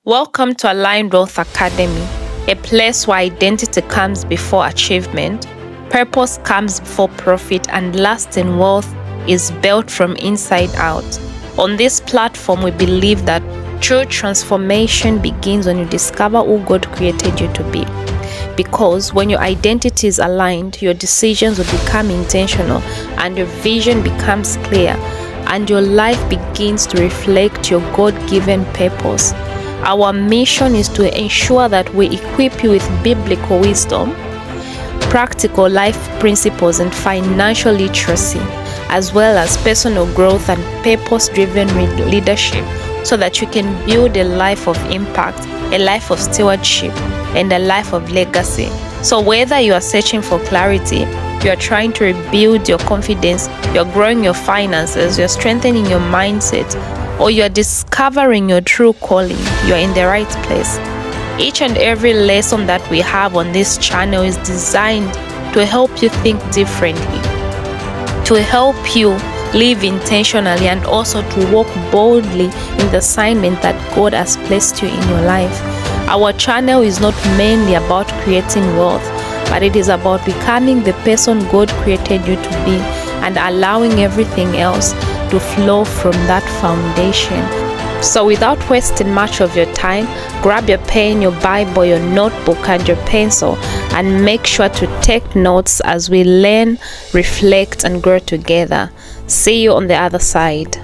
Welcome to Aligned Wealth Academy, a place where identity comes before achievement, purpose comes before profit, and lasting wealth is built from inside out. On this platform, we believe that true transformation begins when you discover who God created you to be. Because when your identity is aligned, your decisions will become intentional and your vision becomes clear, and your life begins to reflect your God-given purpose. Our mission is to ensure that we equip you with biblical wisdom, practical life principles, and financial literacy, as well as personal growth and purpose-driven leadership, so that you can build a life of impact, a life of stewardship, and a life of legacy. So whether you are searching for clarity, you are trying to rebuild your confidence, you're growing your finances, you're strengthening your mindset, or you're discovering your true calling, you're in the right place. Each and every lesson that we have on this channel is designed to help you think differently, to help you live intentionally, and also to walk boldly in the assignment that God has placed you in your life. Our channel is not mainly about creating wealth, but it is about becoming the person God created you to be and allowing everything else to flow from that foundation. So without wasting much of your time, grab your pen, your Bible, your notebook, and your pencil, and make sure to take notes as we learn, reflect, and grow together. See you on the other side.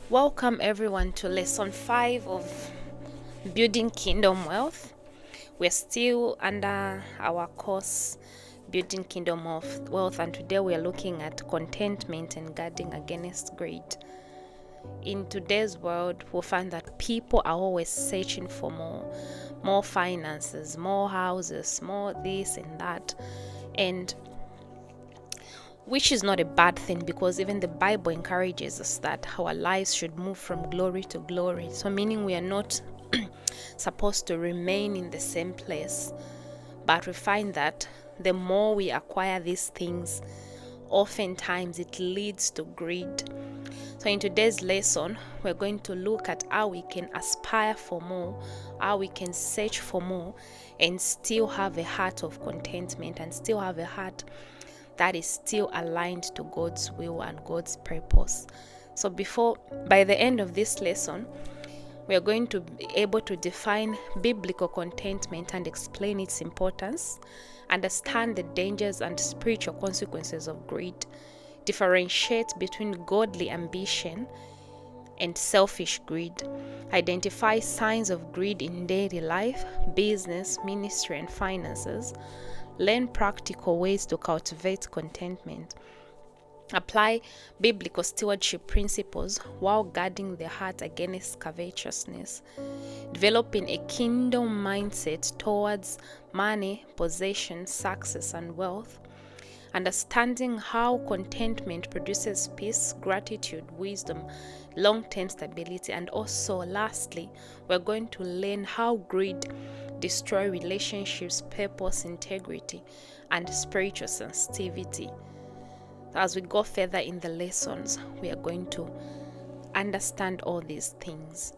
Welcome everyone to lesson 5 of Building Kingdom Wealth. We're still under our course Building Kingdom of Wealth, and today we are looking at contentment and guarding against greed. In today's world, we'll find that people are always searching for more finances, more houses, more this and that, and which is not a bad thing, because even the Bible encourages us that our lives should move from glory to glory. So meaning we are not supposed to remain in the same place, but we find that the more we acquire these things, oftentimes it leads to greed. So in today's lesson, we're going to look at how we can aspire for more, how we can search for more, and still have a heart of contentment, and still have a heart that is still aligned to God's will and God's purpose. So by the end of this lesson, we are going to be able to define biblical contentment and explain its importance, understand the dangers and spiritual consequences of greed, differentiate between godly ambition and selfish greed, identify signs of greed in daily life, business, ministry, and finances, learn practical ways to cultivate contentment, apply biblical stewardship principles while guarding the heart against covetousness, developing a kingdom mindset towards money, possession, success, and wealth, understanding how contentment produces peace, gratitude, wisdom, long-term stability, and also lastly, we're going to learn how greed destroys relationships, purpose, integrity, and spiritual sensitivity. As we go further in the lessons, we are going to understand all these things.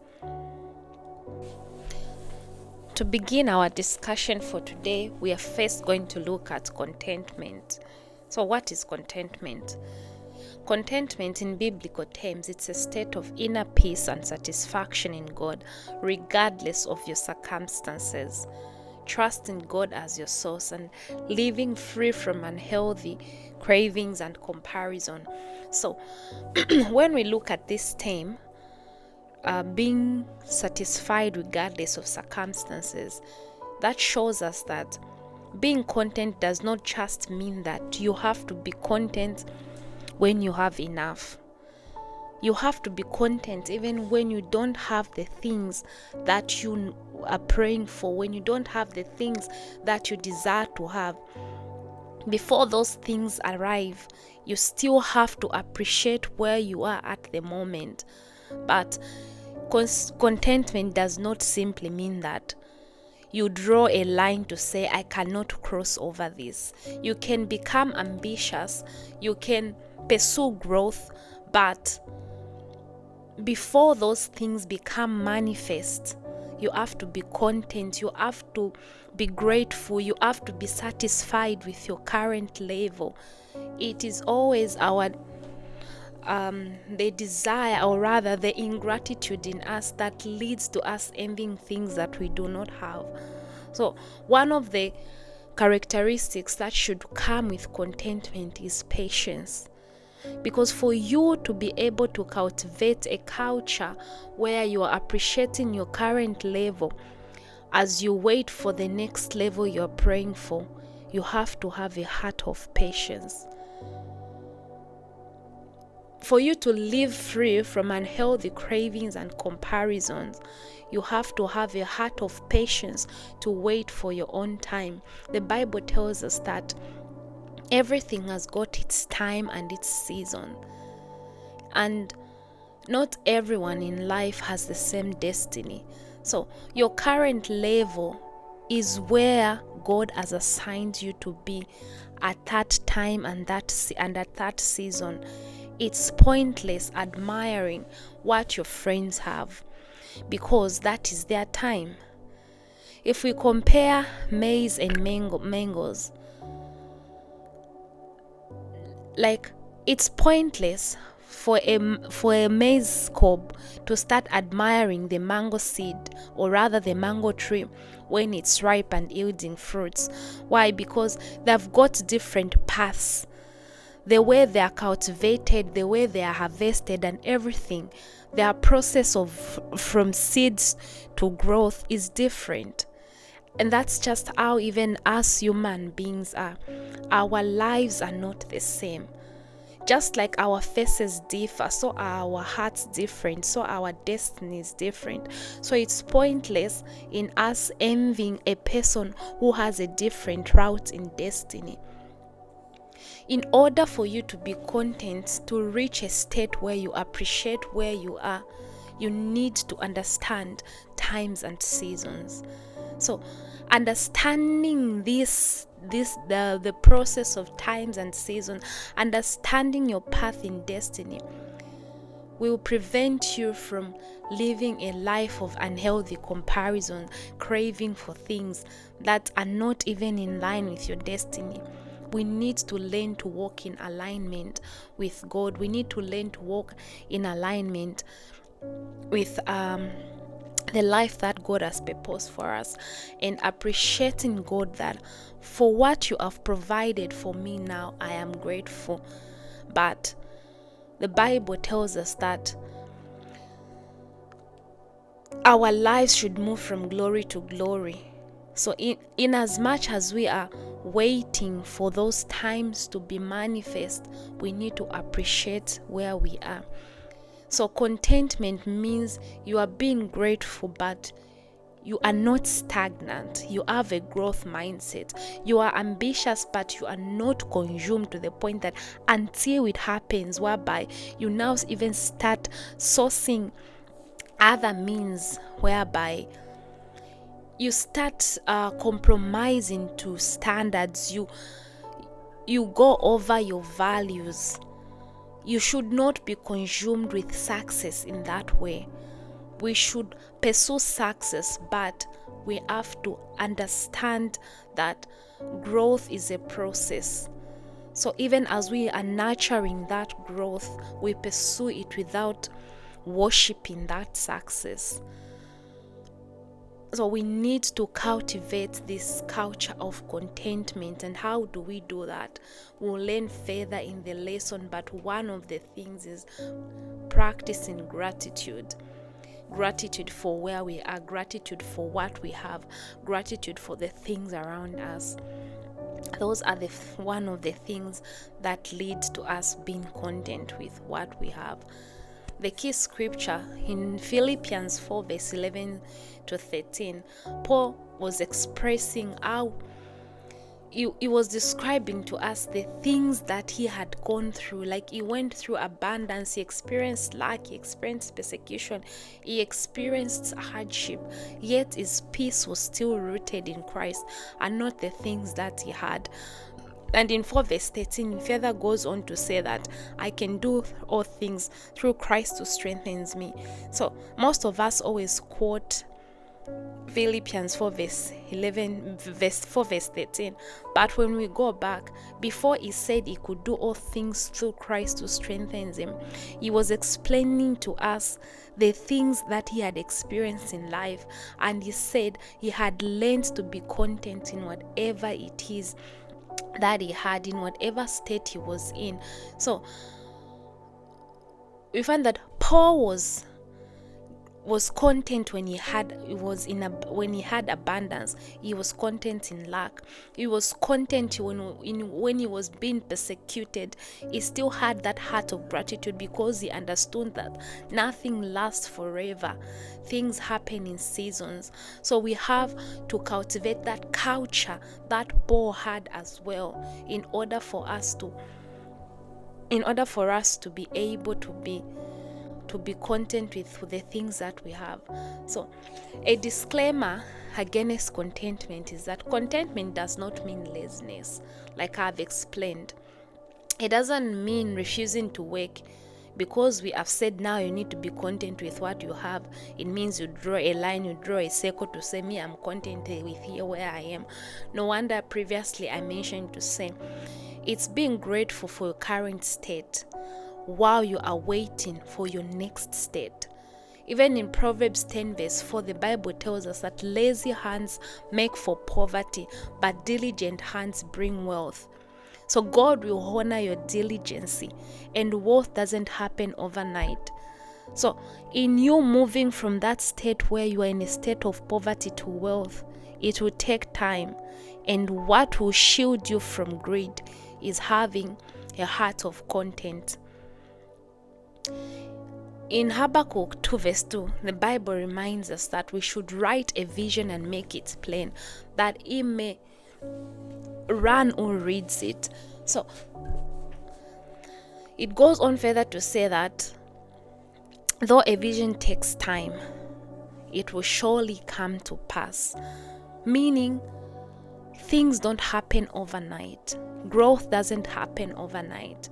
To begin our discussion for today, we are first going to look at contentment. So what is contentment? Contentment in biblical terms, it's a state of inner peace and satisfaction in God, regardless of your circumstances. Trust in God as your source and living free from unhealthy cravings and comparison. So when we look at this term, being satisfied regardless of circumstances, that shows us that being content does not just mean that you have to be content when you have enough. You have to be content even when you don't have the things that you are praying for, when you don't have the things that you desire to have. before those things arrive, you still have to appreciate where you are at the moment. But contentment does not simply mean that you draw a line to say, I cannot cross over this. You can become ambitious, you can pursue growth, but before those things become manifest, you have to be content, you have to be grateful, you have to be satisfied with your current level. It is always our the desire, or rather the ingratitude in us, that leads to us envying things that we do not have. So one of the characteristics that should come with contentment is patience. Because for you to be able to cultivate a culture where you are appreciating your current level as you wait for the next level you're praying for, you have to have a heart of patience. For you to live free from unhealthy cravings and comparisons, you have to have a heart of patience to wait for your own time. The Bible tells us that everything has got its time and its season. And not everyone in life has the same destiny. So your current level is where God has assigned you to be at that time and at that season. It's pointless admiring what your friends have, because that is their time. If we compare maize and mangoes, like, it's pointless for a maize cob to start admiring the mango seed, or rather the mango tree, when it's ripe and yielding fruits. Why? Because they've got different paths. The way they are cultivated, the way they are harvested, and everything, their process of from seeds to growth is different. And that's just how even us human beings are. Our lives are not the same. Just like our faces differ, so are our hearts different, so our destiny is different. So it's pointless in us envying a person who has a different route in destiny. In order for you to be content, to reach a state where you appreciate where you are, you need to understand times and seasons. So understanding the process of times and seasons, understanding your path in destiny, will prevent you from living a life of unhealthy comparison, craving for things that are not even in line with your destiny. We need to learn to walk in alignment with God. We need to learn to walk in alignment with the life that God has purposed for us, and appreciating God that for what you have provided for me now, I am grateful. But the Bible tells us that our lives should move from glory to glory. So in as much as we are waiting for those times to be manifest, we need to appreciate where we are. So contentment means you are being grateful, but you are not stagnant. You have a growth mindset. You are ambitious, but you are not consumed to the point that until it happens, whereby you now even start sourcing other means, whereby you start compromising to standards. You go over your values. You should not be consumed with success in that way. We should pursue success, but we have to understand that growth is a process. So even as we are nurturing that growth, we pursue it without worshiping that success. So we need to cultivate this culture of contentment. And how do we do that? We'll learn further in the lesson, but one of the things is practicing gratitude. Gratitude for where we are, gratitude for what we have, gratitude for the things around us. Those are one of the things that leads to us being content with what we have. The key scripture in Philippians 4 verse 11 to 13, Paul was expressing how he was describing to us the things that he had gone through. Like, he went through abundance, he experienced lack, he experienced persecution, he experienced hardship, yet his peace was still rooted in Christ and not the things that he had. And in 4 verse 13, he further goes on to say that I can do all things through Christ who strengthens me. So most of us always quote Philippians 4 verse 13. But when we go back, before he said he could do all things through Christ who strengthens him, he was explaining to us the things that he had experienced in life. And he said he had learned to be content in whatever it is that he had, in whatever state he was in. So we find that Paul was content when he had abundance. He was content in lack. He was content when he was being persecuted. He still had that heart of gratitude because he understood that nothing lasts forever. Things happen in seasons. So we have to cultivate that culture that Paul had as well, in order for us to be able to be content with the things that we have. So a disclaimer against contentment is that contentment does not mean laziness, like I've explained. It doesn't mean refusing to work because we have said now you need to be content with what you have. It means you draw a line, you draw a circle to say, me, I'm content with here where I am. No wonder previously I mentioned to say it's being grateful for your current state while you are waiting for your next state. Even in Proverbs 10 verse 4, the Bible tells us that lazy hands make for poverty, but diligent hands bring wealth. So God will honor your diligence, and wealth doesn't happen overnight. So in you moving from that state where you are in a state of poverty to wealth, it will take time. And what will shield you from greed is having a heart of content. In Habakkuk 2 verse 2, the Bible reminds us that we should write a vision and make it plain, that he may run who reads it. So it goes on further to say that though a vision takes time, it will surely come to pass. Meaning, things don't happen overnight. Growth doesn't happen overnight.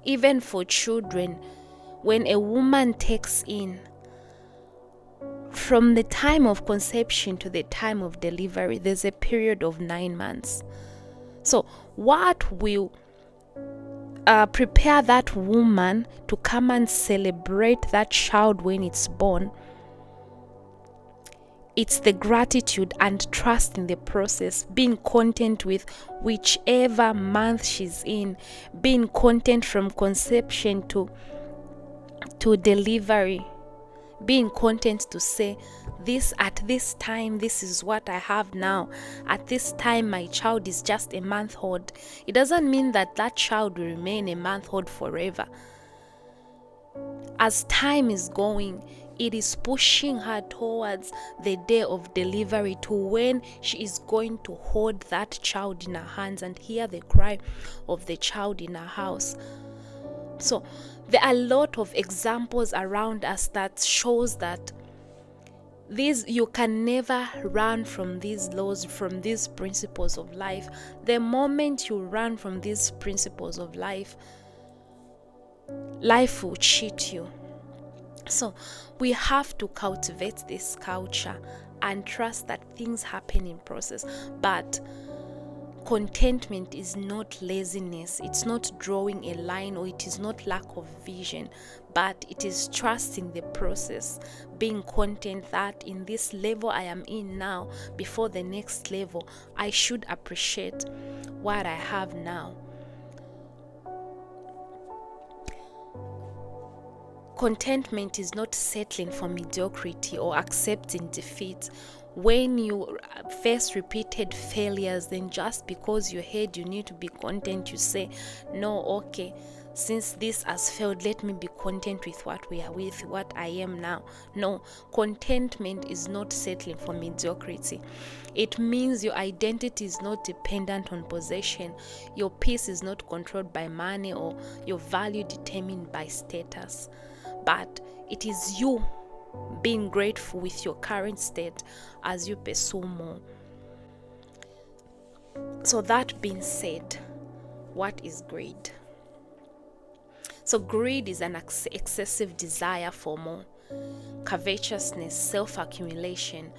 Even for children, when a woman takes in, from the time of conception to the time of delivery, there's a period of 9 months. So what will prepare that woman to come and celebrate that child when it's born? It's the gratitude and trust in the process, being content with whichever month she's in, being content from conception to delivery, being content to say, this at this time, this is what I have now. At this time, my child is just a month old. It doesn't mean that that child will remain a month old forever. As time is going, it is pushing her towards the day of delivery, to when she is going to hold that child in her hands and hear the cry of the child in her house. So there are a lot of examples around us that shows that you can never run from these laws, from these principles of life. The moment you run from these principles of life, life will cheat you. So we have to cultivate this culture and trust that things happen in process. But contentment is not laziness, it's not drawing a line, or it is not lack of vision, but it is trusting the process, being content that in this level I am in now, before the next level, I should appreciate what I have now. Contentment is not settling for mediocrity or accepting defeat. When you face repeated failures, then just because you heard you need to be content, you say, no, okay, since this has failed, let me be content with what I am now. No, contentment is not settling for mediocrity. It means your identity is not dependent on possession. Your peace is not controlled by money or your value determined by status. But it is you being grateful with your current state as you pursue more. So that being said, what is greed? So greed is an excessive desire for more, covetousness, self-accumulation,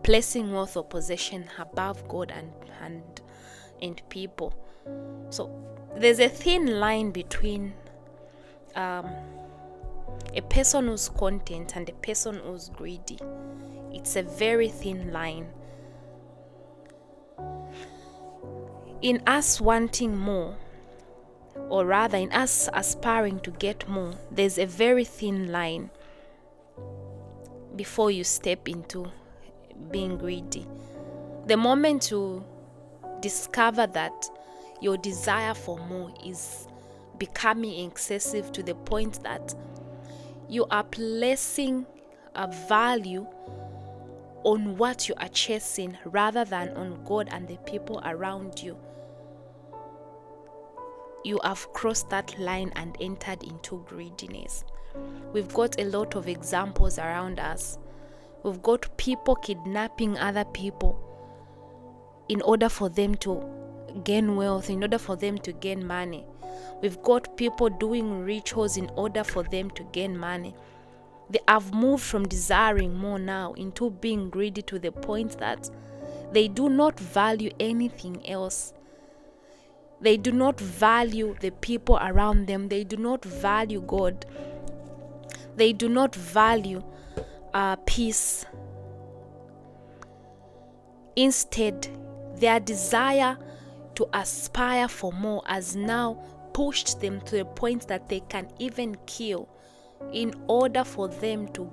placing wealth or possession above God and people. So there's a thin line between a person who's content and a person who's greedy. It's a very thin line. In us wanting more, or rather in us aspiring to get more, there's a very thin line before you step into being greedy. The moment you discover that your desire for more is becoming excessive to the point that you are placing a value on what you are chasing rather than on God and the people around you, you have crossed that line and entered into greediness. We've got a lot of examples around us. We've got people kidnapping other people in order for them to gain wealth, in order for them to gain money. We've got people doing rituals in order for them to gain money. They have moved from desiring more now into being greedy to the point that they do not value anything else. They do not value the people around them. They do not value God. They do not value peace. Instead, their desire to aspire for more has now pushed them to a point that they can even kill in order for them to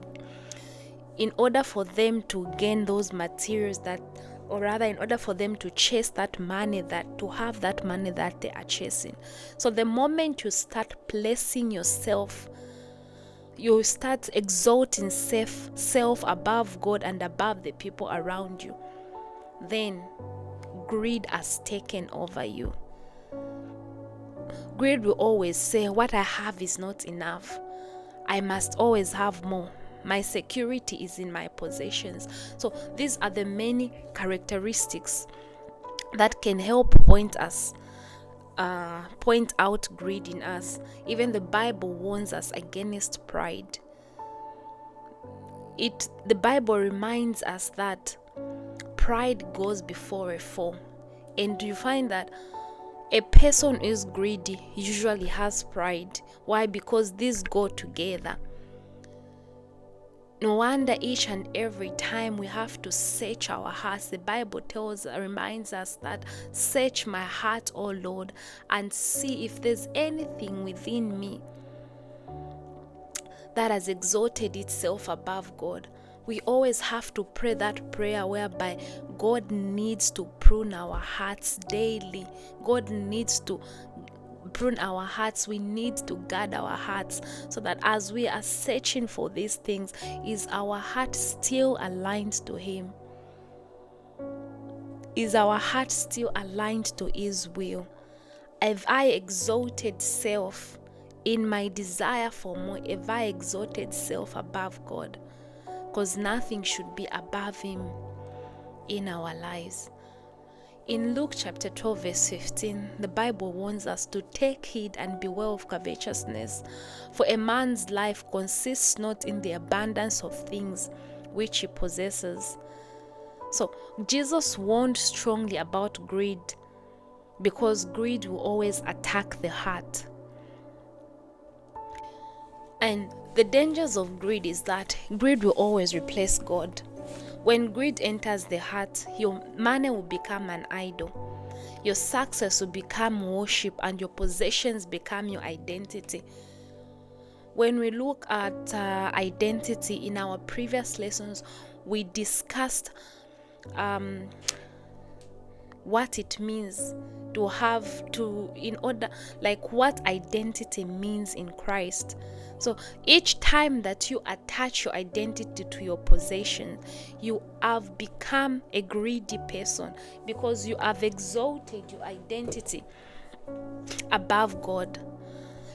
gain those materials that, or rather in order for them to chase that money, to have that money that they are chasing. So the moment you start placing yourself, you start exalting self above God and above the people around you, then greed has taken over you. Greed will always say, what I have is not enough. I must always have more. My security is in my possessions. So these are the many characteristics that can help point out greed in us. Even the Bible warns us against pride. The Bible reminds us that pride goes before a fall. And you find that a person who is greedy usually has pride. Why? Because these go together. No wonder each and every time we have to search our hearts. The Bible reminds us that, search my heart, O Lord, and see if there's anything within me that has exalted itself above God. We always have to pray that prayer whereby God needs to prune our hearts daily. God needs to prune our hearts. We need to guard our hearts so that as we are searching for these things, is our heart still aligned to Him? Is our heart still aligned to His will? Have I exalted self in my desire for more? Have I exalted self above God? Because nothing should be above Him in our lives. In Luke chapter 12 verse 15, the Bible warns us to take heed and beware of covetousness, for a man's life consists not in the abundance of things which he possesses. So Jesus warned strongly about greed, because greed will always attack the heart. And the dangers of greed is that greed will always replace God. When greed enters the heart, your money will become an idol. Your success will become worship, and your possessions become your identity. When we look at identity in our previous lessons, we discussed what it means to have to, in order, like what identity means in Christ. So each time that you attach your identity to your possession, you have become a greedy person, because you have exalted your identity above God.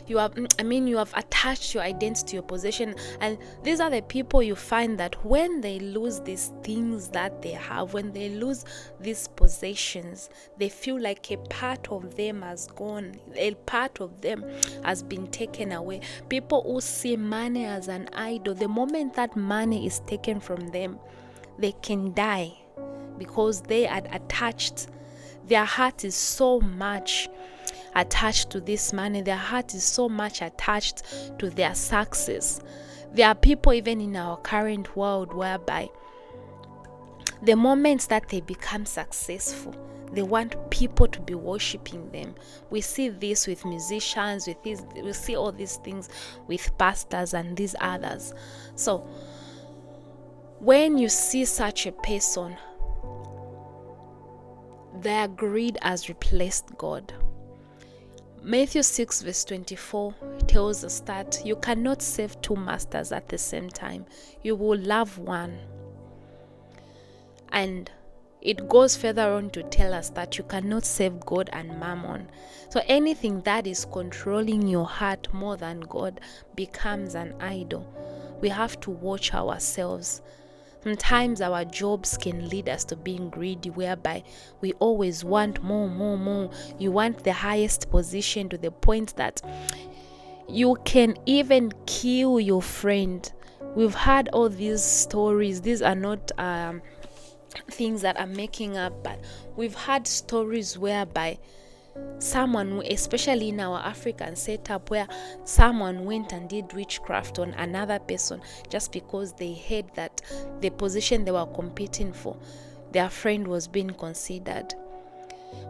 You have attached your identity to your possession. And these are the people you find that when they lose these things that they have, when they lose these possessions, they feel like a part of them has gone, a part of them has been taken away. People who see money as an idol, the moment that money is taken from them, they can die, because they had attached, their heart is so much attached to this money, their heart is so much attached to their success. There are people even in our current world whereby the moments that they become successful, they want people to be worshiping them. We see this with musicians, we see all these things with pastors and these others. So when you see such a person, their greed has replaced God. Matthew 6 verse 24 tells us that you cannot serve two masters at the same time. You will love one. And it goes further on to tell us that you cannot serve God and mammon. So anything that is controlling your heart more than God becomes an idol. We have to watch ourselves. Sometimes our jobs can lead us to being greedy, whereby we always want more. You want the highest position to the point that you can even kill your friend. We've heard all these stories. These are not things that I'm making up, but we've had stories whereby someone, especially in our African setup, where someone went and did witchcraft on another person just because they heard that the position they were competing for, their friend was being considered.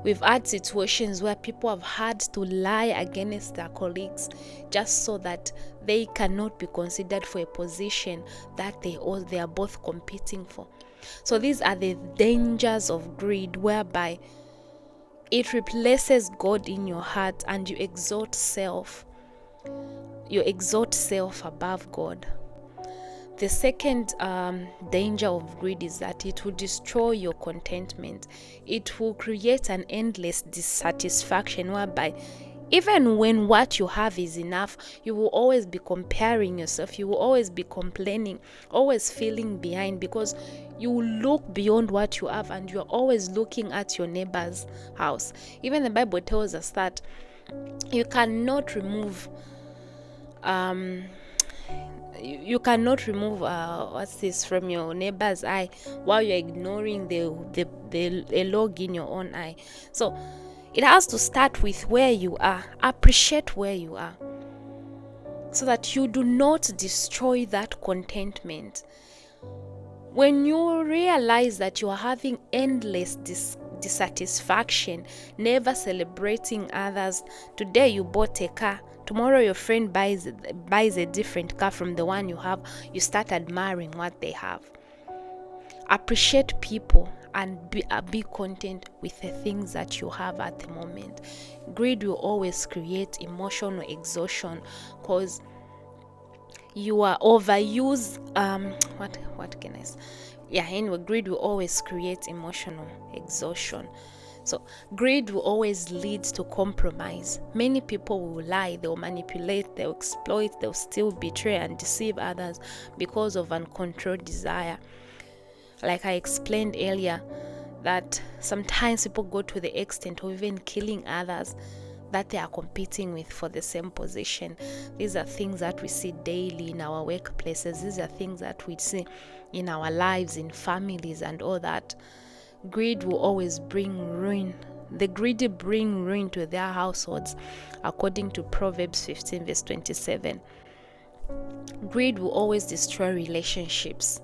We've had situations where people have had to lie against their colleagues just so that they cannot be considered for a position that they are both competing for. So these are the dangers of greed, whereby it replaces God in your heart and you exalt self. You exalt self above God. The second danger of greed is that it will destroy your contentment. It will create an endless dissatisfaction, whereby even when what you have is enough, you will always be comparing yourself. You will always be complaining, always feeling behind, because you look beyond what you have and you're always looking at your neighbor's house. Even the Bible tells us that you cannot remove from your neighbor's eye while you're ignoring the log in your own eye. So it has to start with where you are. Appreciate where you are, so that you do not destroy that contentment. When you realize that you are having endless dissatisfaction, never celebrating others, today you bought a car, tomorrow your friend buys a different car from the one you have, you start admiring what they have. Appreciate people and be content with the things that you have at the moment. Greed will always create emotional exhaustion, because you are overused. What can I say? Anyway, greed will always create emotional exhaustion. So greed will always lead to compromise. Many people will lie, they'll manipulate, they'll exploit, they'll steal, betray, and deceive others because of uncontrolled desire. Like I explained earlier, that sometimes people go to the extent of even killing others that they are competing with for the same position. These are things that we see daily in our workplaces. These are things that we see in our lives, in families, and all that. Greed will always bring ruin. The greedy bring ruin to their households, according to Proverbs 15 verse 27. Greed will always destroy relationships.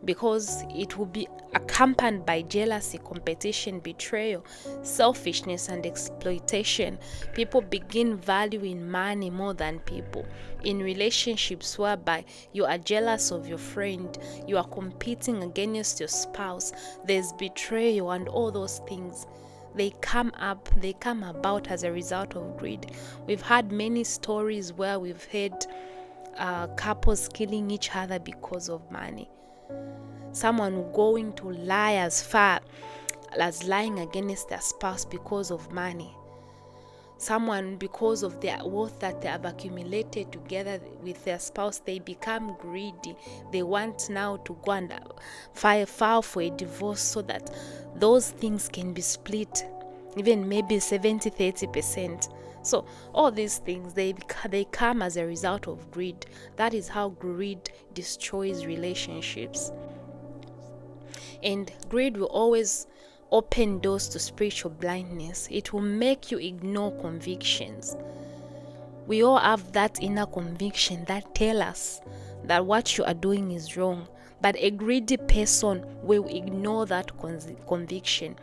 because it will be accompanied by jealousy, competition, betrayal, selfishness, and exploitation. People begin valuing money more than people. In relationships whereby you are jealous of your friend, you are competing against your spouse, there's betrayal and all those things. They come about as a result of greed. We've had many stories where we've heard couples killing each other because of money. Someone going to lie as far as lying against their spouse because of money. Someone, because of their wealth that they have accumulated together with their spouse, they become greedy. They want now to go and file for a divorce so that those things can be split, even maybe 70-30%. So all these things, they come as a result of greed. That is how greed destroys relationships. And greed will always open doors to spiritual blindness. It will make you ignore convictions. We all have that inner conviction that tell us that what you are doing is wrong. But a greedy person will ignore that conviction.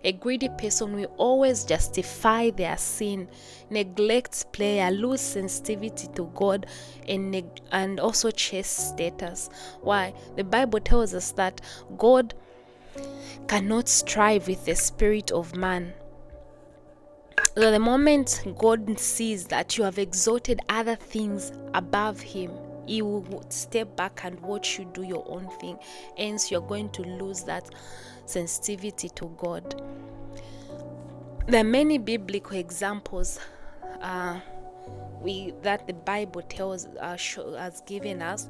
A greedy person will always justify their sin, neglect prayer, lose sensitivity to God, and also chase status. Why? The Bible tells us that God cannot strive with the spirit of man. So the moment God sees that you have exalted other things above him, he will step back and watch you do your own thing. Hence, you're going to lose that sensitivity to God. There are many biblical examples that the Bible has given us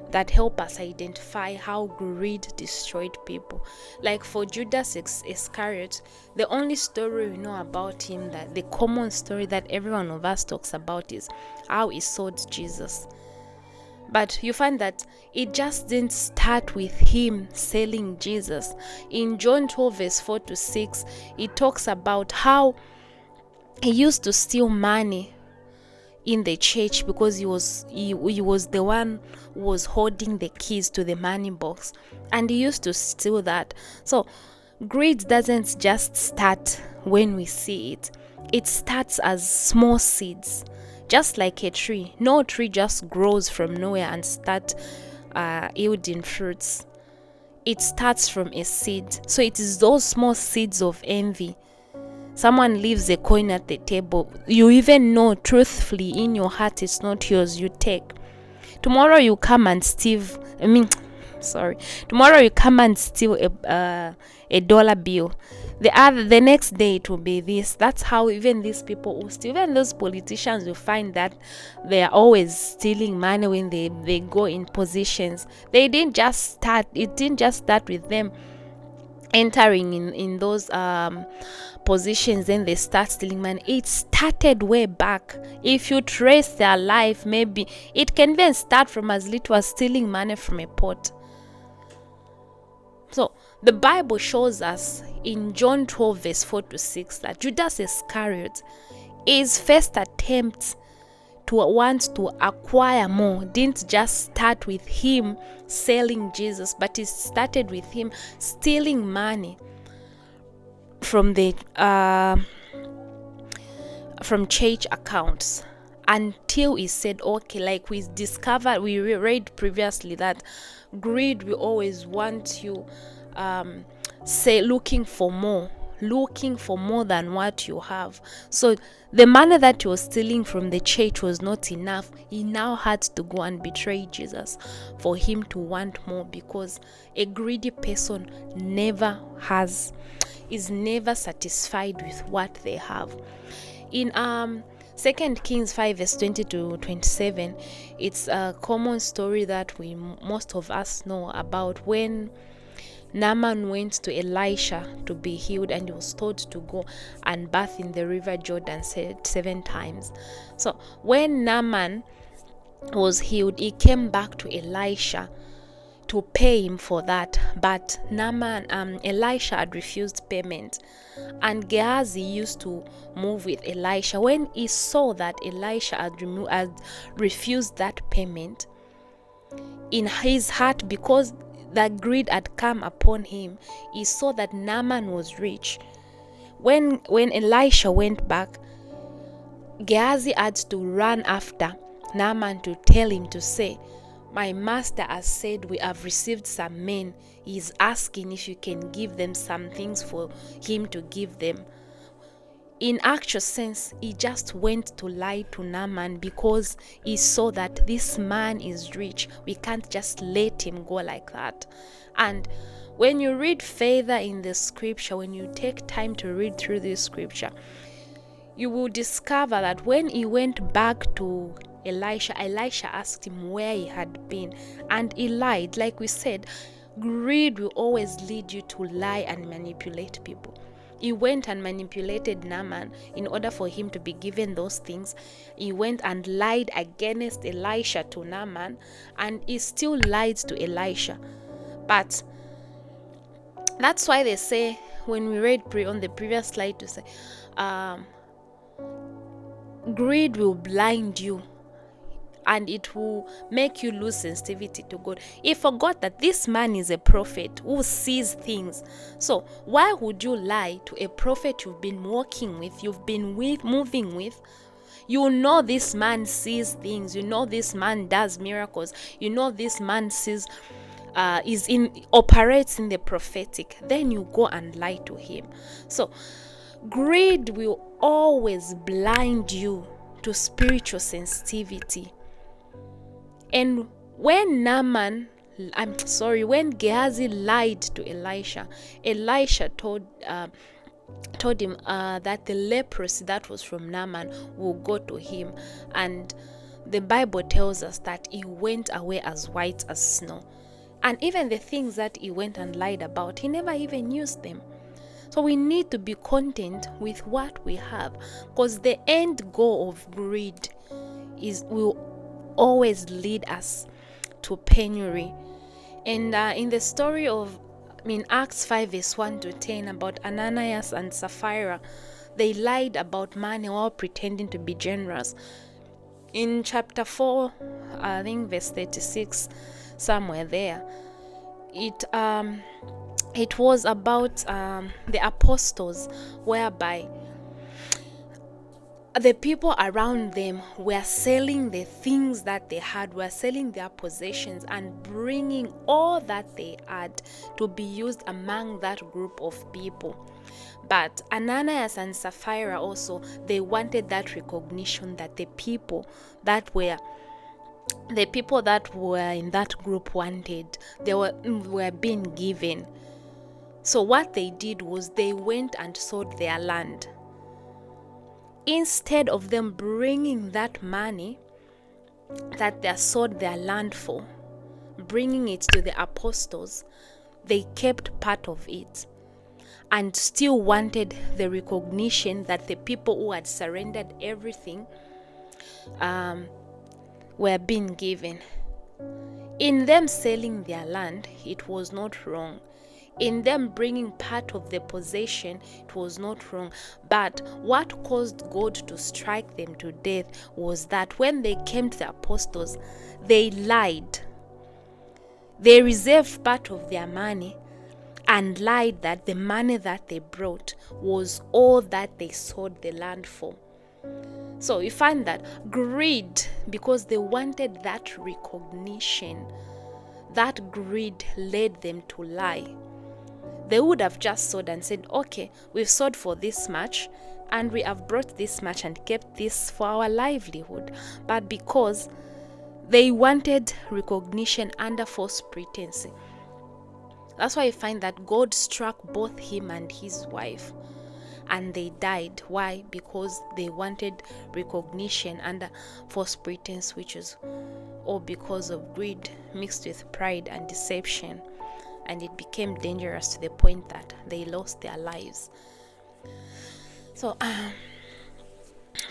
that help us identify how greed destroyed people. Like for Judas Iscariot, the only story we know about him, that the common story that every one of us talks about, is how he sold Jesus. But you find that it just didn't start with him selling Jesus. In John 12 verse 4-6, it talks about how he used to steal money in the church because he was the one who was holding the keys to the money box, and he used to steal that. So greed doesn't just start when we see it. It starts as small seeds. Just like a tree, no tree just grows from nowhere and start yielding fruits. It starts from a seed. So it is those small seeds of envy. Someone leaves a coin at the table. You even know truthfully in your heart it's not yours. You take. Tomorrow you come and steal. Tomorrow you come and steal a dollar bill. The next day it will be this. That's how even these people who steal, even those politicians, will find that they are always stealing money when they go in positions. It didn't just start with them entering in those positions, then they start stealing money. It started way back. If you trace their life, maybe it can even start from as little as stealing money from a pot. So the Bible shows us in John 12 verse 4-6 that Judas Iscariot, his first attempt to want to acquire more didn't just start with him selling Jesus, but it started with him stealing money from the from church accounts, until he said, okay, like we read previously, that greed will always want you looking for more than what you have. So the money that he was stealing from the church was not enough. He now had to go and betray Jesus for him to want more, because a greedy person is never satisfied with what they have. In 2 Kings 5 verse 20-27, it's a common story that most of us know about, when Naaman went to Elisha to be healed, and he was told to go and bath in the river Jordan 7 times. So when Naaman was healed, he came back to Elisha to pay him for that, but Elisha had refused payment, and Gehazi used to move with Elisha. When he saw that Elisha had refused that payment, in his heart, because that greed had come upon him, he saw that Naaman was rich. When Elisha went back, Gehazi had to run after Naaman to tell him to say, my master has said we have received some men. He is asking if you can give them some things for him to give them. In actual sense, he just went to lie to Naaman because he saw that this man is rich. We can't just let him go like that. And when you read further in the scripture, when you take time to read through this scripture, you will discover that when he went back to Elisha asked him where he had been, and he lied. Like we said, greed will always lead you to lie and manipulate people. He went and manipulated Naaman in order for him to be given those things. He went and lied against Elisha to Naaman, and he still lied to Elisha. But that's why they say, when we read on the previous slide, to say, greed will blind you and it will make you lose sensitivity to God. He forgot that this man is a prophet who sees things. So why would you lie to a prophet you've been walking with, you've been moving with? You know this man sees things. You know this man does miracles. You know this man sees, operates in the prophetic. Then you go and lie to him. So greed will always blind you to spiritual sensitivity. And when Gehazi lied to Elisha told him that the leprosy that was from Naaman will go to him. And the Bible tells us that he went away as white as snow. And even the things that he went and lied about, he never even used them. So we need to be content with what we have, because the end goal of greed will always lead us to penury. And in the story of Acts 5 verse 1 to 10 about Ananias and Sapphira, they lied about money while pretending to be generous. In chapter 4, I think verse 36, somewhere there, it was about the apostles, whereby the people around them were selling the things that they had, were selling their possessions and bringing all that they had to be used among that group of people. But Ananias and Sapphira also, they wanted that recognition that the people that were in that group wanted, they were being given. So what they did was they went and sold their land. Instead of them bringing that money that they sold their land for, bringing it to the apostles, they kept part of it and still wanted the recognition that the people who had surrendered everything were being given. In them selling their land, it was not wrong. In them bringing part of the possession, it was not wrong. But what caused God to strike them to death was that when they came to the apostles, they lied. They reserved part of their money and lied that the money that they brought was all that they sold the land for. So you find that greed, because they wanted that recognition, that greed led them to lie. They would have just sold and said, okay, we've sold for this much and we have brought this much and kept this for our livelihood. But because they wanted recognition under false pretense, that's why you find that God struck both him and his wife and they died. Why? Because they wanted recognition under false pretense, which is all because of greed mixed with pride and deception. And it became dangerous to the point that they lost their lives. So,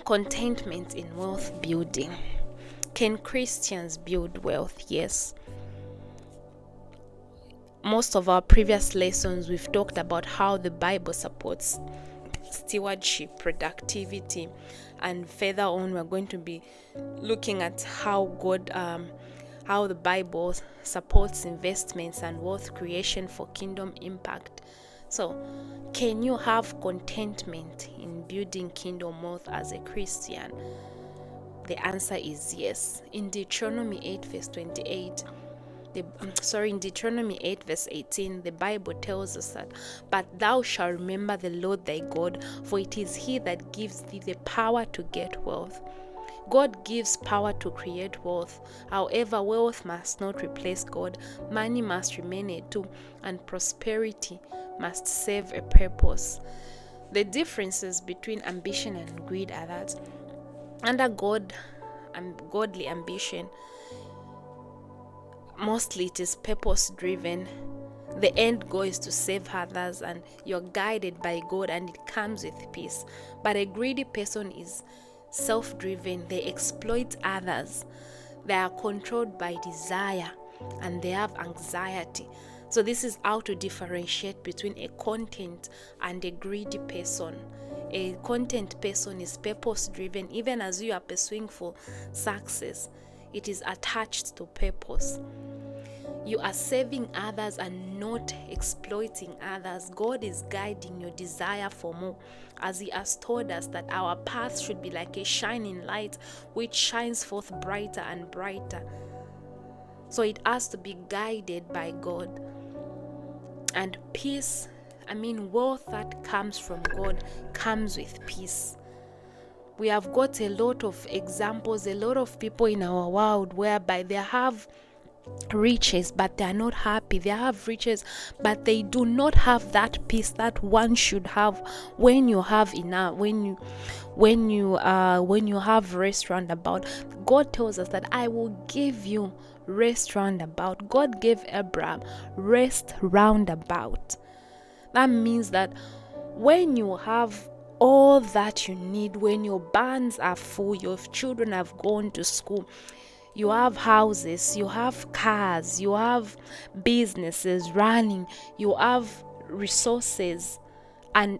contentment in wealth building. Can Christians build wealth? Yes. Most of our previous lessons, we've talked about how the Bible supports stewardship, productivity, and further on, we're going to be looking at how how the Bible supports investments and wealth creation for kingdom impact. So, can you have contentment in building kingdom wealth as a Christian? The answer is yes. In Deuteronomy 8 verse 28, in Deuteronomy 8 verse 18, the Bible tells us that, "But thou shalt remember the Lord thy God, for it is he that gives thee the power to get wealth." God gives power to create wealth. However, wealth must not replace God. Money must remain a tool, and prosperity must serve a purpose. The differences between ambition and greed are that under God and godly ambition, mostly it is purpose driven. The end goal is to save others, and you're guided by God, and it comes with peace. But a greedy person is self-driven. They exploit others. They are controlled by desire, and they have anxiety. So this is how to differentiate between a content and a greedy person. A content person is purpose-driven. Even as you are pursuing for success, it is attached to purpose. You are saving others and not exploiting others. God is guiding your desire for more, as he has told us that our path should be like a shining light which shines forth brighter and brighter. So it has to be guided by God. And peace, wealth that comes from God comes with peace. We have got a lot of examples, a lot of people in our world whereby they have riches but they are not happy. They have riches but they do not have that peace that one should have. When you have enough, when you have rest round about, God tells us that I will give you rest round about. God gave Abraham rest round about. That means that when you have all that you need, when your barns are full, your children have gone to school, you have houses, you have cars, you have businesses running, you have resources, and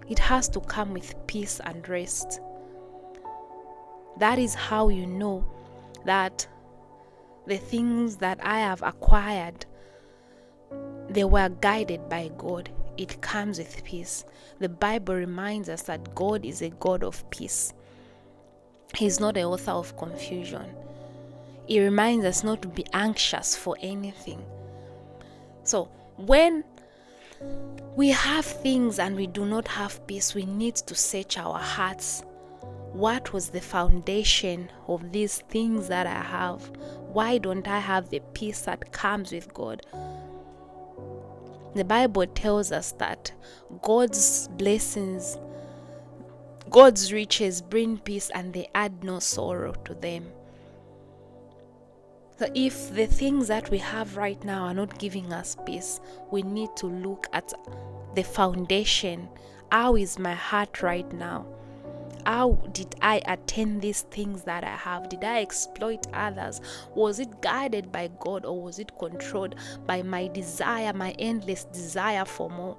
it has to come with peace and rest. That is how you know that the things that I have acquired, they were guided by God. It comes with peace. The Bible reminds us that God is a God of peace. He's not the author of confusion. He reminds us not to be anxious for anything. So when we have things and we do not have peace, we need to search our hearts. What was the foundation of these things that I have? Why don't I have the peace that comes with God? The Bible tells us that God's blessings, God's riches bring peace and they add no sorrow to them. So if the things that we have right now are not giving us peace, we need to look at the foundation. How is my heart right now? How did I attain these things that I have? Did I exploit others? Was it guided by God, or was it controlled by my desire, my endless desire for more?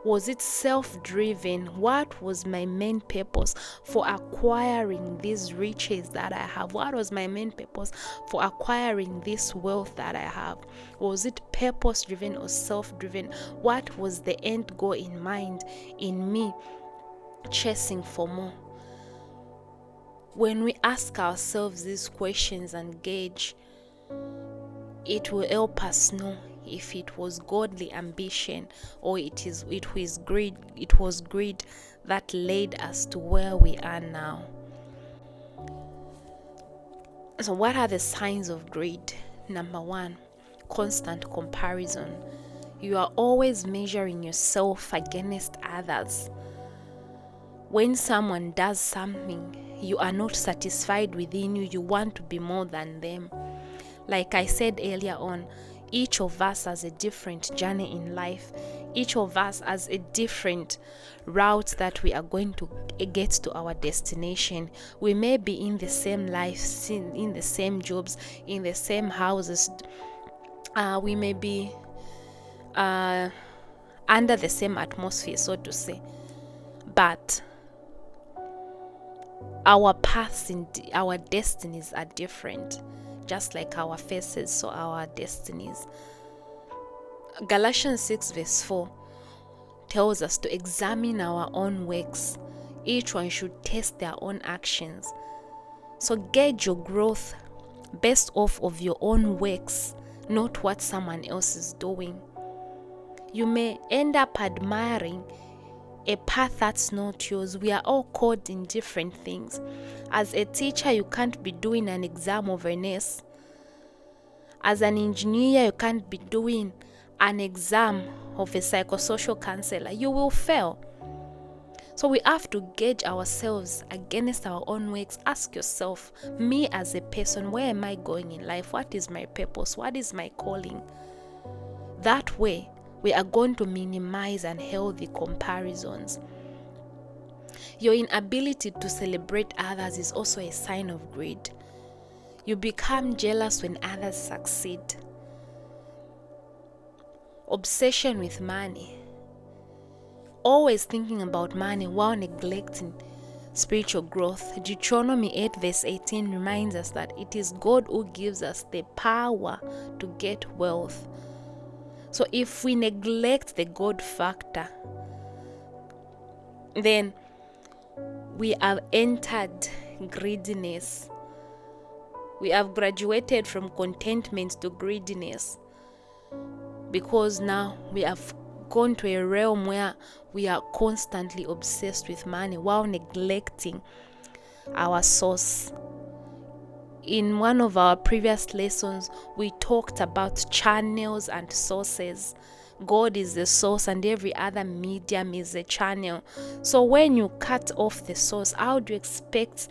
Was it self-driven? What was my main purpose for acquiring these riches that I have? What was my main purpose for acquiring this wealth that I have? Was it purpose-driven or self-driven? What was the end goal in mind in me chasing for more? When we ask ourselves these questions and gauge, it will help us know if it was godly ambition or it was greed that led us to where we are now. So what are the signs of greed? Number 1, constant comparison. You are always measuring yourself against others. When someone does something, you are not satisfied within you. You want to be more than them. Like I said earlier on, each of us has a different journey in life. Each of us has a different route that we are going to get to our destination. We may be in the same life, in the same jobs, in the same houses. We may be under the same atmosphere, so to say. But our paths and our destinies are different. just like our faces, so our destinies. Galatians 6 verse 4 tells us to examine our own works. Each one should test their own actions. So gauge your growth based off of your own works, not what someone else is doing. You may end up admiring a path that's not yours. We are all called in different things. As a teacher, you can't be doing an exam of a nurse. As an engineer, you can't be doing an exam of a psychosocial counselor. You will fail. So we have to gauge ourselves against our own works. Ask yourself, me as a person, where am I going in life? What is my purpose? What is my calling? That way, we are going to minimize unhealthy comparisons. Your inability to celebrate others is also a sign of greed. You become jealous when others succeed. Obsession with money. Always thinking about money while neglecting spiritual growth. Deuteronomy 8 verse 18 reminds us that it is God who gives us the power to get wealth. So if we neglect the God factor, then we have entered greediness. We have graduated from contentment to greediness, because now we have gone to a realm where we are constantly obsessed with money while neglecting our source. In one of our previous lessons, we talked about channels and sources. God is the source and every other medium is a channel. So when you cut off the source, how do you expect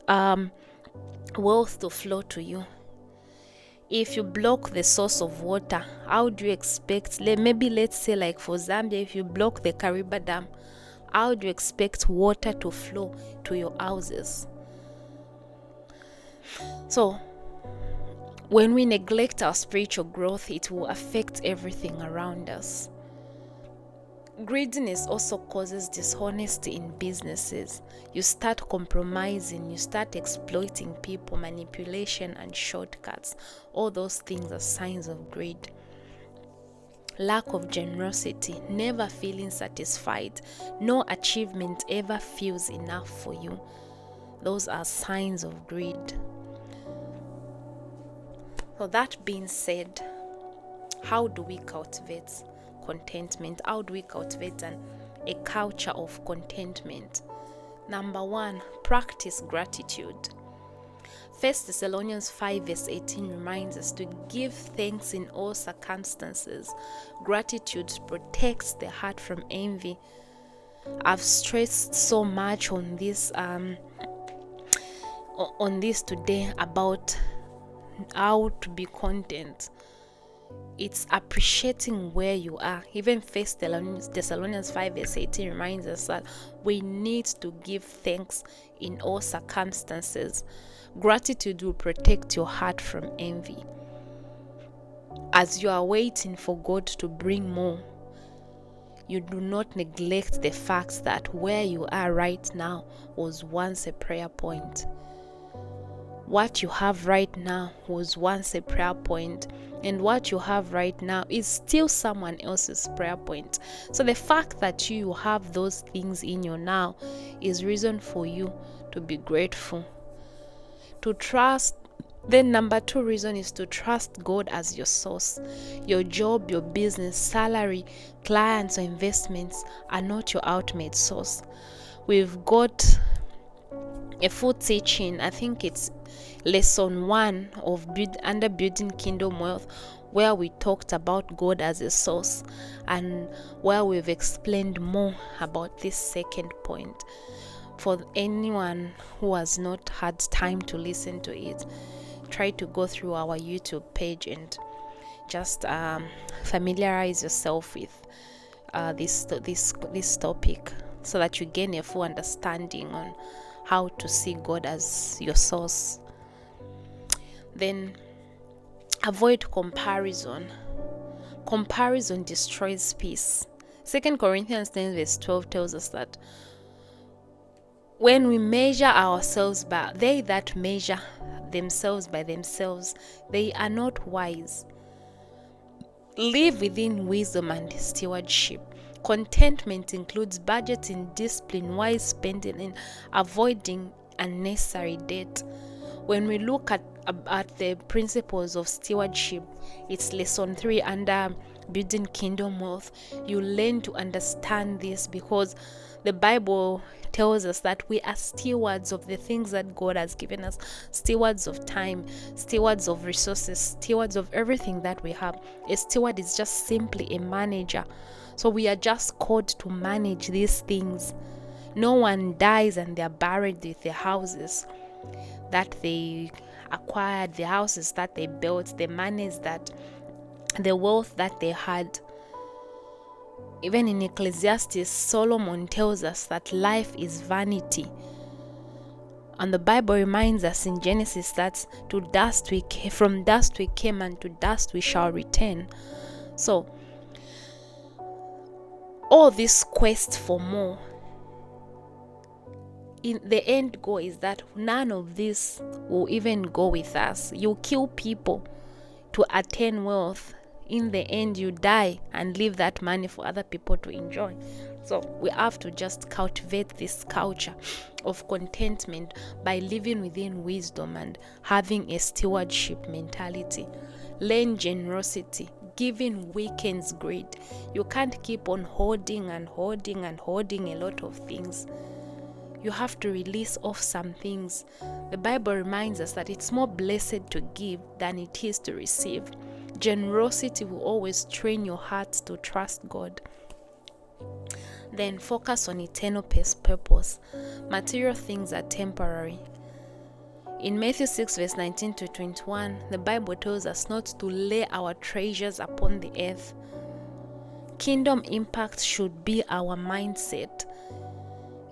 wealth to flow to you? If you block the source of water, how do you expect, maybe let's say like for Zambia, if you block the Kariba Dam, how do you expect water to flow to your houses? So when we neglect our spiritual growth, it will affect everything around us. Greediness also causes dishonesty in businesses. You start compromising, you start exploiting people, manipulation and shortcuts. All those things are signs of greed. Lack of generosity, never feeling satisfied. No achievement ever feels enough for you. Those are signs of greed. So that being said, how do we cultivate contentment? How do we cultivate a culture of contentment? Number 1, practice gratitude. 1 Thessalonians 5 verse 18 reminds us to give thanks in all circumstances. Gratitude protects the heart from envy. I've stressed so much on this today about how to be content. It's appreciating where you are. Even 1 Thessalonians 5 verse 18 reminds us that we need to give thanks in all circumstances. Gratitude will protect your heart from envy. As you are waiting for God to bring more, you do not neglect the fact that where you are right now was once a prayer point. What you have right now was once a prayer point, and what you have right now is still someone else's prayer point. So the fact that you have those things in your now is reason for you to be grateful, to trust. Then number 2 reason is to trust God as your source. Your job, your business, salary, clients or investments are not your ultimate source. We've got a full teaching, I think it's lesson 1 of under building kingdom wealth, where we talked about God as a source, and where we've explained more about this second point. For anyone who has not had time to listen to it, try to go through our YouTube page and just familiarize yourself with this topic, so that you gain a full understanding on how to see God as your source. Then avoid comparison. Comparison destroys peace. 2 Corinthians 10 verse 12 tells us that when we measure ourselves by they that measure themselves by themselves. They are not wise. Live within wisdom and stewardship. Contentment includes budgeting, discipline, wise spending, and avoiding unnecessary debt. When we look at the principles of stewardship, it's lesson 3 under building kingdom wealth. You learn to understand this because the Bible tells us that we are stewards of the things that God has given us, stewards of time, stewards of resources, stewards of everything that we have. A steward is just simply a manager. So we are just called to manage these things. No one dies and they are buried with their houses that they acquired, the houses that they built, the monies that, the wealth that they had. Even in Ecclesiastes, Solomon tells us that life is vanity. And the Bible reminds us in Genesis that from dust we came and to dust we shall return. So, all this quest for more, in the end goal is that none of this will even go with us. You kill people to attain wealth. In the end, you die and leave that money for other people to enjoy. So we have to just cultivate this culture of contentment by living within wisdom and having a stewardship mentality. Learn generosity. Giving weakens greed. You can't keep on hoarding and hoarding and hoarding a lot of things. You have to release off some things. The Bible reminds us that it's more blessed to give than it is to receive. Generosity will always train your heart to trust God. Then focus on eternal purpose. Material things are temporary. In Matthew 6 verse 19 to 21, the Bible tells us not to lay our treasures upon the earth. Kingdom impact should be our mindset.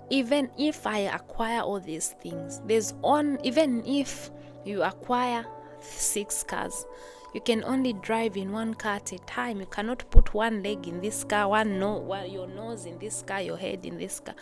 Even if I acquire all these things, even if you acquire 6 cars, you can only drive in 1 car at a time. You cannot put one leg in this car, your nose in this car, your head in this car.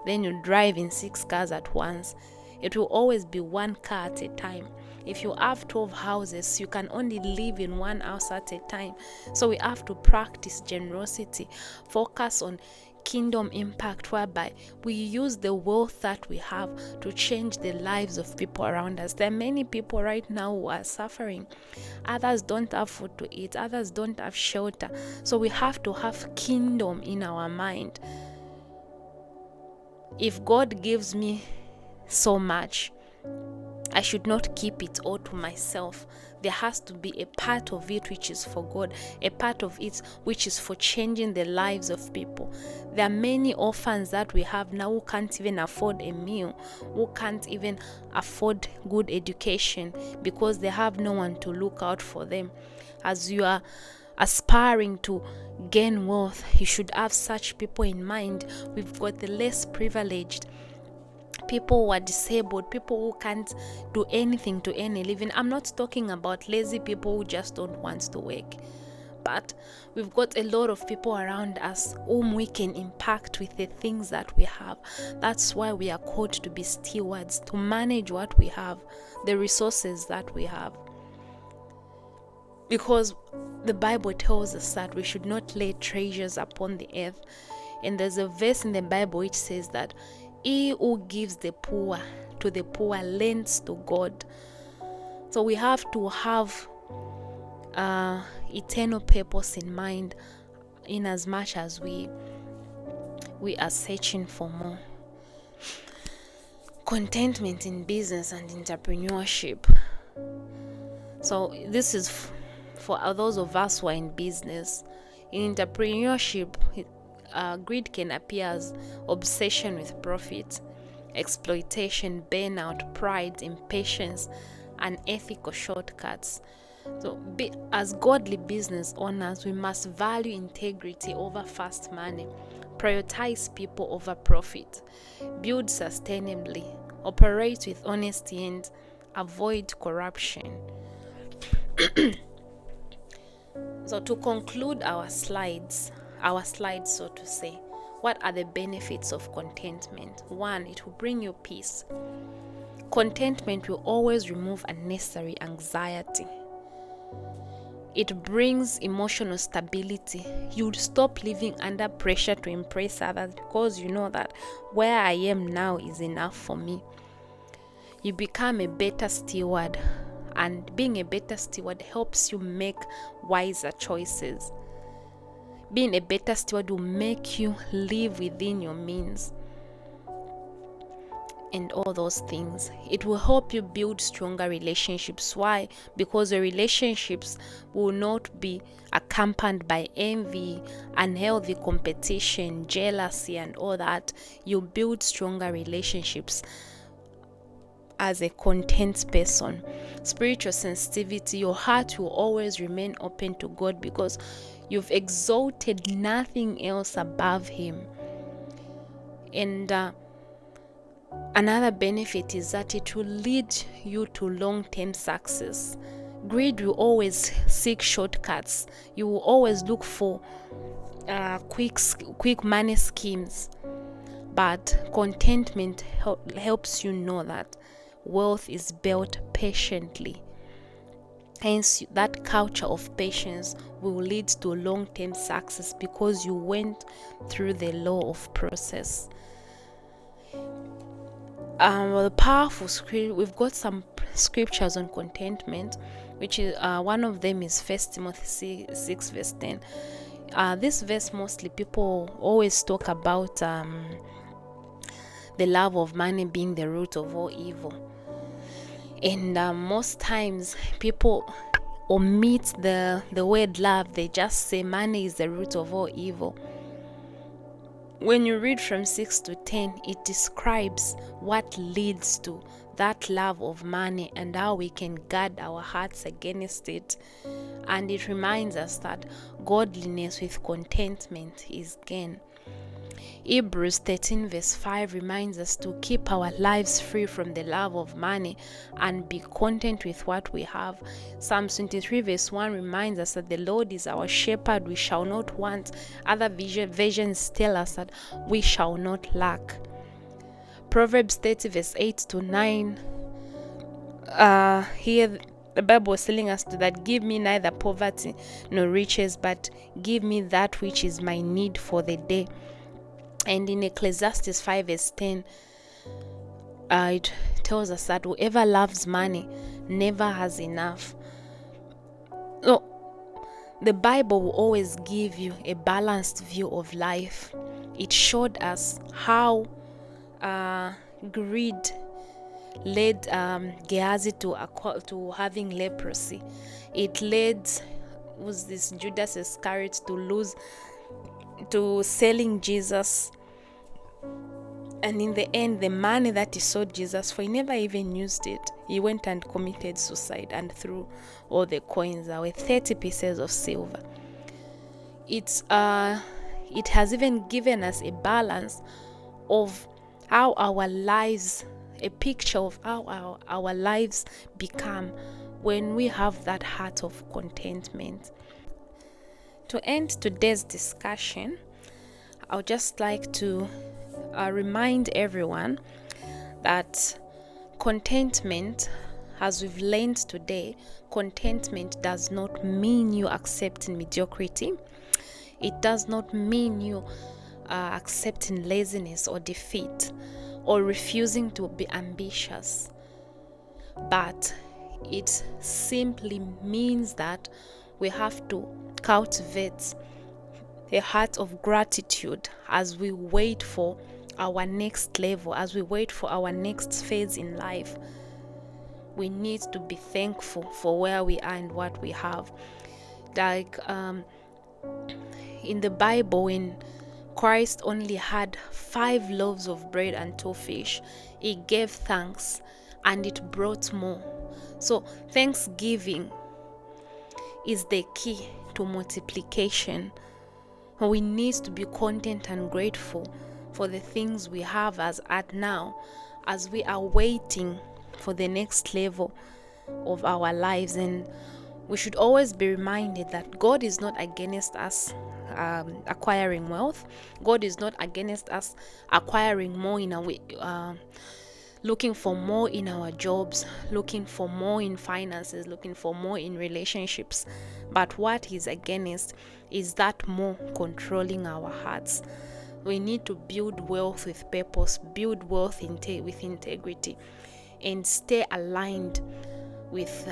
Then you drive in 6 cars at once. It will always be 1 car at a time. If you have 12 houses, you can only live in 1 house at a time. So we have to practice generosity, focus on kingdom impact, whereby we use the wealth that we have to change the lives of people around us. There are many people right now who are suffering. Others don't have food to eat. Others don't have shelter. So we have to have kingdom in our mind. If God gives me so much, I should not keep it all to myself. There has to be a part of it which is for God, a part of it which is for changing the lives of people. There are many orphans that we have now who can't even afford a meal, who can't even afford good education because they have no one to look out for them. As you are aspiring to gain wealth, you should have such people in mind. We've got the less privileged, people who are disabled, people who can't do anything to earn a living. I'm not talking about lazy people who just don't want to work, but we've got a lot of people around us whom we can impact with the things that we have. That's why we are called to be stewards, to manage what we have, the resources that we have. Because the Bible tells us that we should not lay treasures upon the earth. And there's a verse in the Bible which says that he who gives the poor to the poor lends to God. So we have to have eternal purpose in mind, in as much as we are searching for more. Contentment in business and entrepreneurship. So this is for those of us who are in business. In entrepreneurship, greed can appear as obsession with profit, exploitation, burnout, pride, impatience, unethical shortcuts. So as godly business owners, we must value integrity over fast money, prioritize people over profit, build sustainably, operate with honesty, and avoid corruption. So to conclude our slides, so to say, what are the benefits of contentment? 1, it will bring you peace. Contentment will always remove unnecessary anxiety. It brings emotional stability. You'll stop living under pressure to impress others because you know that where I am now is enough for me. You become a better steward, and being a better steward helps you make wiser choices. Being a better steward will make you live within your means and all those things. It will help you build stronger relationships. Why? Because your relationships will not be accompanied by envy, unhealthy competition, jealousy, and all that. You build stronger relationships as a content person. Spiritual sensitivity, your heart will always remain open to God because you've exalted nothing else above Him. And another benefit is that it will lead you to long-term success. Greed will always seek shortcuts. You will always look for quick money schemes. But contentment helps you know that wealth is built patiently. Hence, that culture of patience will lead to long-term success because you went through the law of process. The powerful scripture, we've got some scriptures on contentment, which is one of them is 1 Timothy 6 verse 10. This verse, mostly people always talk about the love of money being the root of all evil, and most times people omit the word love. They just say money is the root of all evil. When you read from 6 to 10, it describes what leads to that love of money and how we can guard our hearts against it. And it reminds us that godliness with contentment is gain. Hebrews 13 verse 5 reminds us to keep our lives free from the love of money and be content with what we have. Psalm 23 verse 1 reminds us that the Lord is our shepherd, we shall not want. Other versions tell us that we shall not lack. Proverbs 30 verse 8 to 9, here the Bible is telling us that give me neither poverty nor riches, but give me that which is my need for the day. And in Ecclesiastes 5 verse 10, it tells us that whoever loves money never has enough. So the Bible will always give you a balanced view of life. It showed us how greed led Gehazi to having leprosy. It led Judas Iscariot to selling Jesus, and in the end, the money that he sold Jesus for, he never even used it. He went and committed suicide and threw all the coins away, 30 pieces of silver. It has even given us a balance of how our lives, a picture of how our lives become when we have that heart of contentment. To end today's discussion, I would just like to remind everyone that contentment, as we've learned today, contentment does not mean you accepting mediocrity. It does not mean you accepting laziness or defeat or refusing to be ambitious. But it simply means that we have to cultivate a heart of gratitude as we wait for our next level, as we wait for our next phase in life. We need to be thankful for where we are and what we have. Like in the Bible, when Christ only had 5 loaves of bread and 2 fish, he gave thanks and it brought more. So thanksgiving is the key to multiplication. We need to be content and grateful for the things we have as at now, as we are waiting for the next level of our lives. And we should always be reminded that God is not against us acquiring wealth. God is not against us acquiring more in a way, looking for more in our jobs, looking for more in finances, looking for more in relationships. But what is against is that more controlling our hearts. We need to build wealth with purpose, build wealth with integrity, and stay aligned with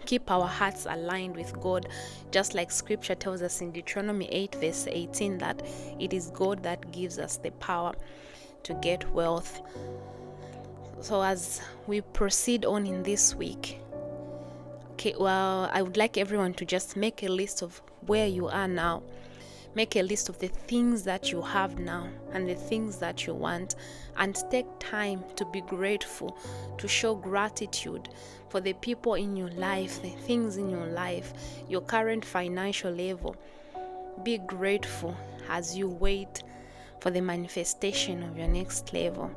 keep our hearts aligned with God, just like scripture tells us in Deuteronomy 8 verse 18 that it is God that gives us the power to get wealth. So as we proceed on in this week, I would like everyone to just make a list of where you are now. Make a list of the things that you have now and the things that you want, and take time to be grateful, to show gratitude for the people in your life, the things in your life, your current financial level. Be grateful as you wait for the manifestation of your next level.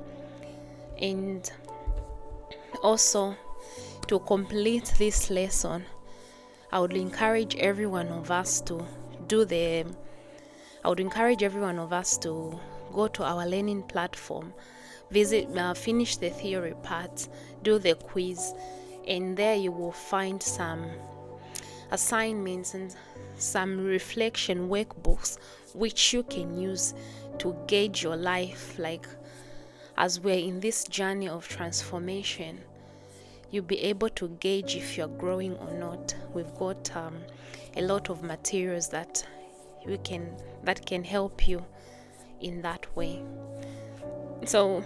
And also, to complete this lesson, I would encourage every one of us to go to our learning platform, finish the theory part, do the quiz, and there you will find some assignments and some reflection workbooks which you can use to gauge your life. Like, as we're in this journey of transformation, you'll be able to gauge if you're growing or not. We've got a lot of materials that can help you in that way. So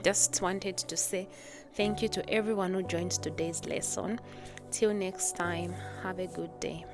just wanted to say thank you to everyone who joined today's lesson. Till next time, have a good day.